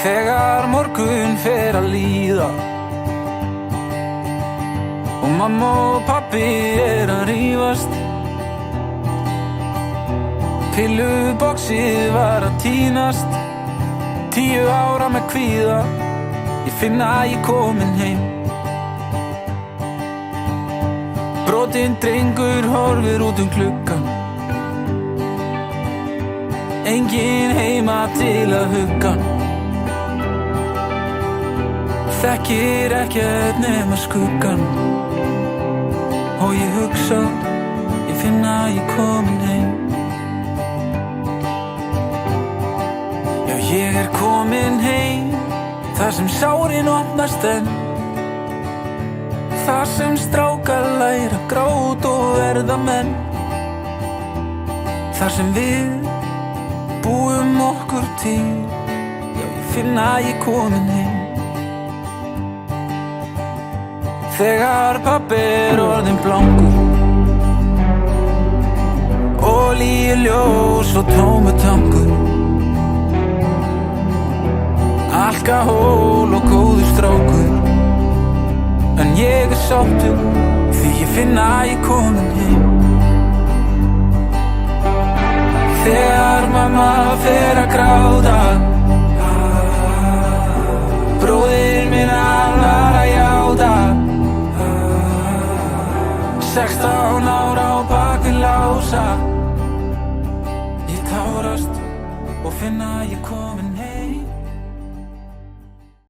Þegar morgun fer að líða og mamma og pabbi að rífast, pilluboxið var að tínast, 10 ára með kvíða, ég finn að ég komin heim. Brotinn drengur horfir út gluggann, enginn heima til að hugga hann. Þekkir ekkert nema skuggann og ég hugsa, ég finn að ég komin heim. Já, ég komin heim, þar sem sárin opnast enn, þar sem strákar læra gráta og verða menn, þar sem við búum okkur til. Já, ég finn að ég komin heim. Þegar pabbi orðinn blankur, olíuljós og tómur tankur, alkahól og góður strákur, en ég sáttur því ég finn að ég komin heim. Þegar mamma fer að gráta, bróðir minn hann var að játa, 16 ára á bak við lása, ég tárast og finn að ég komin